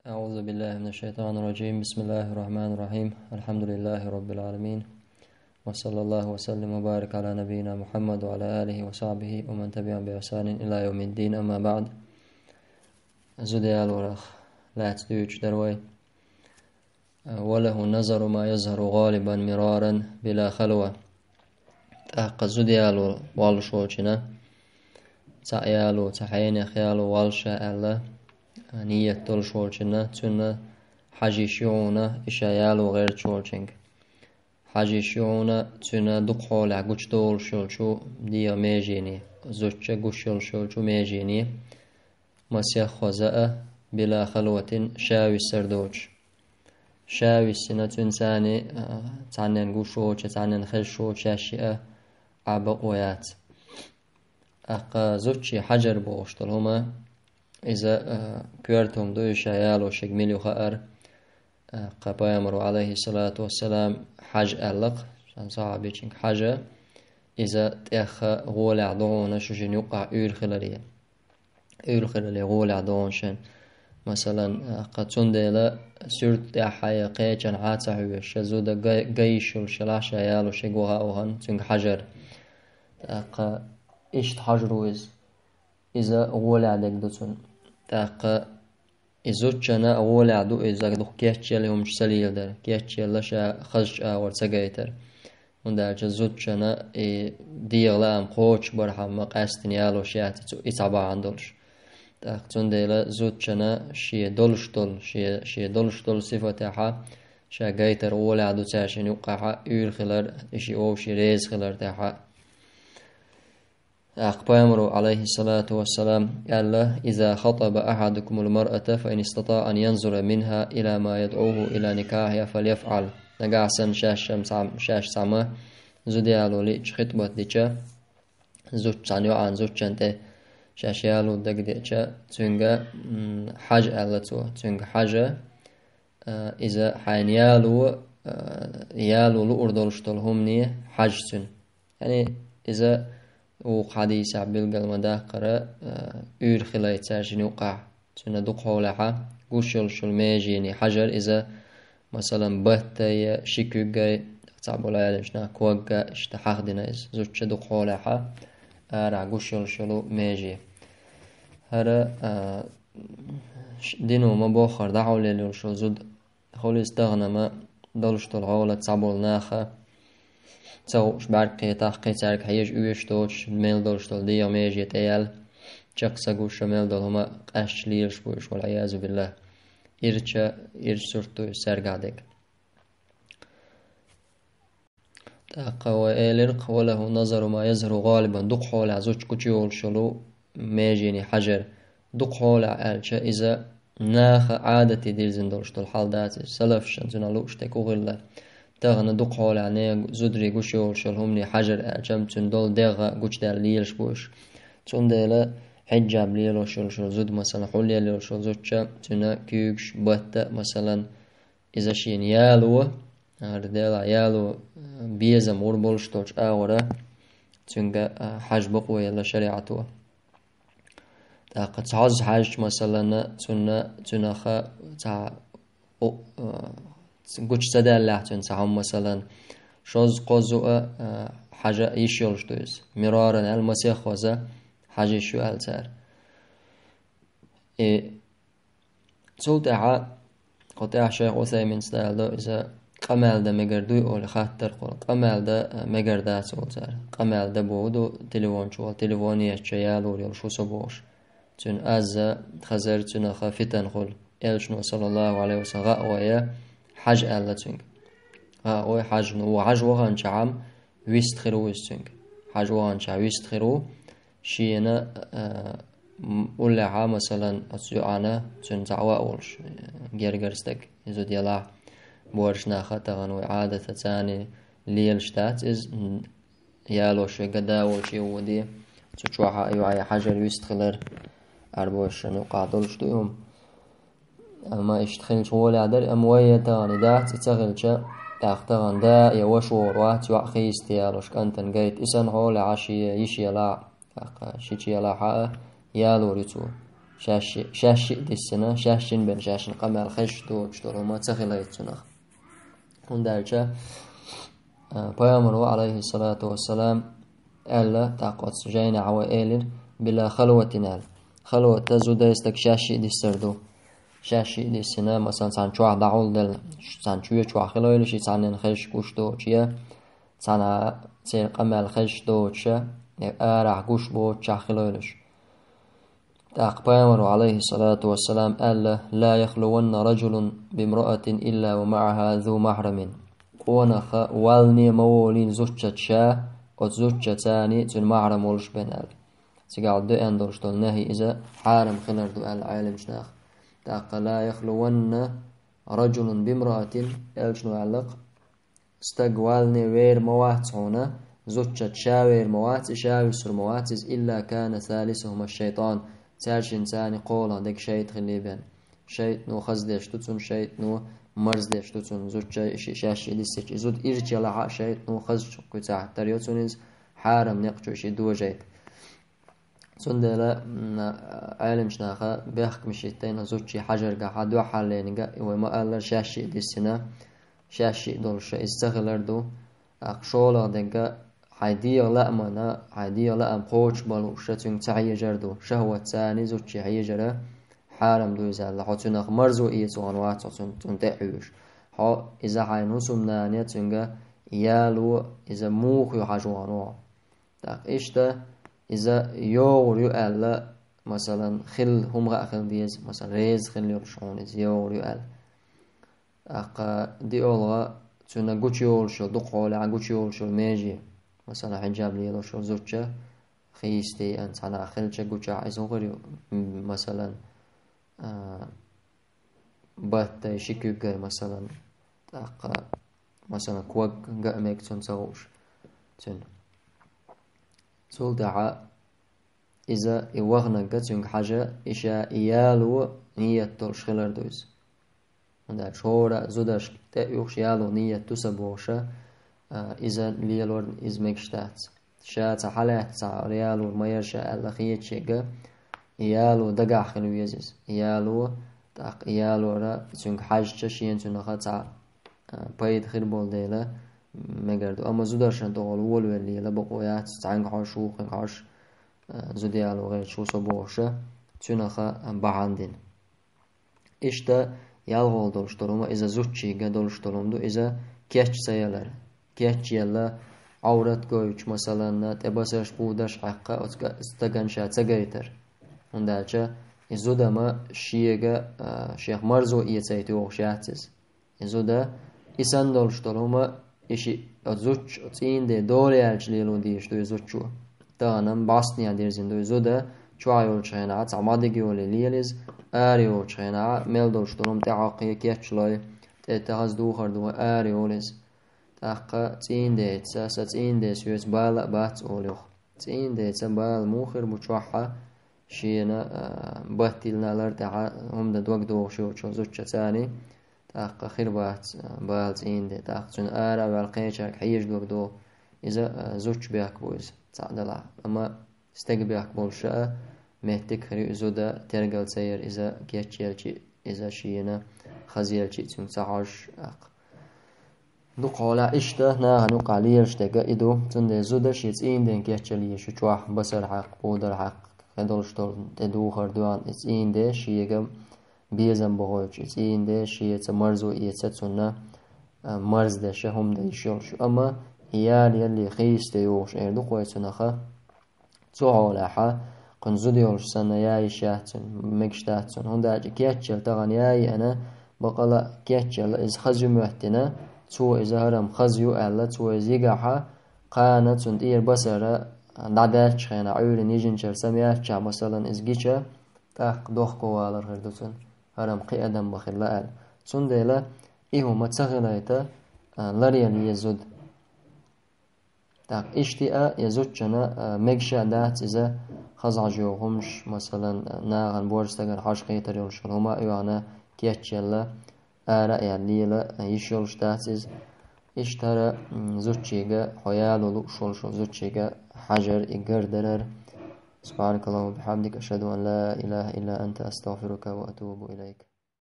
أعوذ بالله من الشيطان الرجيم. بسم الله الرحمن الرحيم. الحمد لله رب العالمين، وصلى الله وسلم وبارك على نبينا محمد وعلى آله وصحبه ومن تبعهم بإحسان إلى يوم الدين. أما بعد، زديال ورخ لا تدوج دروي. وله نظر ما يظهر غالبا مرارا بلا خلوة. تحق زديال والشوشنا تعيالو تحين خيالو والشا الله نية تول شولشنا تنا حاجي شيونا إشيالو غير شولشنج حاجي شيونا تنا دقول عقوش دول شولشو ديا ميجيني زوجة قشول شولشو ميجيني مسيح خزاء بلا خلوة شاوي السردوش شاوي السنة تنساني تعنين قشوش تعنين خلشوش شاشئة عبقويات أقا زوجي حجر بوشتل هما إذا كورتهم دوش عيالو شكمليو خأر قبايمرو عليه الصلاة والسلام حج ألق صحابي چنك حاجة إذا تأخ غولع دون شجن يقع خلالية غولع دون شن مثلا قد تندل سورت تأحيا قيچن عاتا هوش زودا قيشل شلاش عيالو شقوها أوهن تنك حجر أقا إشت حجرو إذا غولع دك دوتون تاق إزوجنا أول عدو إذا دخ كيتشيل يوم سليل در كيتشيل لشا خرج ورتجيتر وندر جزوجنا ديالام قوش برهم قاستني على شيء يتابع عندولش تاق تنديلا زوجنا شيء دولش دول صفتها شا جيتر أول عدو تاشين يوقع يور خلر إشي أو شي ريز خلر تاعها أقبامرو عليه الصلاة والسلام قال له إذا خطب أحدكم المرأة فإن استطاع أن ينظر منها إلى ما يدعوه إلى نكاحها فليفعل. نقاسن شاش سما زوديالو ليش خطبة ديشة زوج عنيو عن زوج شنته شاشيالو دق ديشة تنجا حاجة ألتو تنجا حاجة إذا حينيالو يالو لأردولشتول همني حاجتن يعني إذا وحديث عبد المدا قرأ خلايت ساجن وقع تنا دقولها قشل شل ماجيني حجر إذا مثلا بهتي شكوجي تعبوا علينا كوجا اشتحقدنا زوجة دقولها رع قشل شلو ماجي هذا دينو ما بخر دعوا لي شو زود خلي استغنى ما دلشت العولة تعبوا ناخه تو شبارك تحقي تارك هيج اوش توش ميل دولش دول ديا ميجي تيال چقسا گوش ميل دول هما قش ليرش بوش والعياذ بالله إرش سرطو سرقادك تاقا إلرق وله نظر ما يظهر غالبا دق حول عزوج كتيول شلو ميجيني حجر دق حول عالشا إذا ناخ عادتي دير زندولش دول حال داتي سلف شنزنا لوش تكو غلا تغنى دق حول عني زدري قشول شلهمني حجر أجم تندول دغا قش دال ليلش بوش تندلا حجاب ليلو شل زد مثلا حولي ليلو شل زوجة تنا كيوش بطة مثلا إذا شين يالو هردلا يالو بيزم وربولش توش آورا تنجا حج بقوة يلا شريعته قد تعز حج مثلا تنا خا تع قش سدال لحتن سهم مثلا شوز قزوة حاجة يشيلش دوز مرارا المسيح وزا حاجة شو ألتر تولتها قطع شيخ عثيمين ستايل دو إذا قمال دا مقردوي أولي خاطر قول قمال دا مقردا تولتر قمال دا بودو تليفون شوال تليفوني يشيالو ريال شو سبوش تن أزا خزر تن خافتن قول إلشنو صلى الله عليه وسلم غأوية حج ألتنك أو حج نو حج وهان شعم ويست خيرو ويستنك حج وهان شع ويست خيرو شينا ولا مثلا أتجانا تنزعوا أولش جرجرستك إذا ديلا بورشنا خطران وعادة ثاني ليل شتات إز يالو شو قدا وشي ودي تشوحها أي حجر ويست خلر أربوش نقعدولش دوم أما اشتخلش ولا عدر أموية تاني دات تغلشة تاختغن دا يوشور وات يوحخي استيالوش كانتن قيت إسان هول عشي يشي لا شيشي لا حقه يالو ريتو شاش ديسنا شاشين بين شاشين قمال خش دو اشتروا ما تخلا يتسنخ هندارچا پیامبر عليه الصلاة والسلام ألا تاقوت جاينا عوائل بلا خلوة نال خلوة تزودا يستك شاشي دي سردو شاشي دي سنا مثلا سان شوع دعول دل سان شوع خلويل شي سان خش كوشتو چيا سان سير قمال خش دو چا آرع كوش بو چا خلويلش تاق پیامبر عليه الصلاة والسلام ألا لا يخلون رجل بامرأة إلا ومعها ذو محرم ونخ والني مولين زوجة شا وزوجة تاني تن محرم ولش بينال سيقعد دو اندرش دول نهي إذا حارم خلر دو العالم شناخ تاق لا يخلون رجل بامرأة الشنو علق استقوالني وير مواتعونا زوجة شا وير موات شا ويسر مواتز إلا كان ثالثهما الشيطان تارش إنساني قولا دك شيط خلي بين شيط نو خزدش تتون شيط نو مرزدش تتون زوجة شاشي لسك زود إرجع لها شيط نو خزش كتاع تريوتونيز حارم نقشو شي دو جيت سندلا عالم شناخا بيحكم شيتين زوجي حجر قاعد دو حالين قا وما قال شاشي ديسنا شاشي دولش استغلر دو أقشولا دنقا حيدي لا منا حيدي لا قوش بالو شتون تعي جردو شهوة ثاني زوجي حي جرا حارم دو زال حتون مرزو إيتوان واتون تنتعيش ها إذا حينوسم نانية تنقا يالو إذا موخ يحجوانوا تاق إشتا إذا يور يؤل مثلا خل هم غاخل ديز مثلا ريز خل يرشون إذا يور يؤل أق دي أولغا تنا قوش يولشو دقولة عن قوش يولشو ميجي مثلا حجاب ليلو شو زوجة خيستي أنت أنا خلش قوش عايزون غير مثلا بات شكوك مثلا أق مثلا كوك قامك تنسوش تن سولدعا إذا يوغنا قتنك حاجة إشا إيالو نية تلشخلر دوز عندها شورا زودش تأيوخ يالو نية تسبوشا إذا ليالور إزمك شتات شات حالات ريالو ما يرشا الأخية شيء إيالو دقع خلو يزيز إيالو تاق إيالو را تنك حاجة شيئن تنخا تا بايد خير بول ديلا مگردو اما زودرشن تقول ولو اللي لبقويات تعنق حاشو خنق حاش زوديالو غير شو صبوشة تنخا بعندين إشتا يالغول دولشتروما إذا زوجي دولشترومدو إذا كيش سيالر كيش يلا عورت قويش مثلا تباسرش بودش حقا استغنشا تغيتر هندالچا إزودا ما شيغا شيخ مرزو إيتايتي وخشاتز إزودا إسان دولشتروما إشي زوج تين دي دولي الجليلو ديش دو زوجو تانم باسنيا ديرزين دو إزودا چوایول چهنا تعمادگی ولی لیلیز آریو چهنا مل دولشتروم تعاقی کیچلای تهاز دو خردو آریولیز تاق تين دي تسا تين دي سويس بالا بات أوليخ تين دي تبال موخر بچوحة شينا باتيلنا لرتع هم دا دوق دوغ شو زوجة تاني تاق خير بات بال تين دي تاق تون آرا والقيشك حيش دوق دوغ إذا زوج بيك بويز تعدلا أما استق بيك بولشاء مهتك خري إزودا ترقل سير إذا كيتشيلشي إذا شينا خزيلشي تون تعاش دو قالا إشتا ناها نقع ليرشتاق إدو تند زودا شيت إين دين كيتشلي شو چواح بسر حق بودر حق خدولشتول تدو خردوان إتس إين دي شيئا بيزن بغوش إتس إين دي شيئا مرزو إيتا تسونا مرز دا شهم دا يشيرشو أما إيال يلي خيس ديوش إردو قويتنا خا تعالا حا قن زودي يولش سنة ياي شاهتن مكشتاتن هندا كيتشل تغن ياي أنا بقلا كيتشل إز خزو مهتنا تو إذا هرم خزيو ألا تو إزيقها قانة تندير بسرة نعدال شخينا عيولي نيجن شرسميات شع مثلا إزجيشة تاق دوخ قوالر غردوتن هرم قي أدم بخير لأل تنديلا إيهو متسغليتا لريال يزود تاق إشتئا يزودشنا مكشا دات إذا خزع جوهمش مثلا ناغن بورستغن حاشقية تريولشون هما إيوانا كيتشيلا آراء الليلة يشيلش تاسيز اشترى زوجيغا حيالو لقشولشو زوجيغا حجر إقردرر سبحانك اللهم وبحمدك أشهد أن لا إله إلا أنت أستغفرك وأتوب إليك.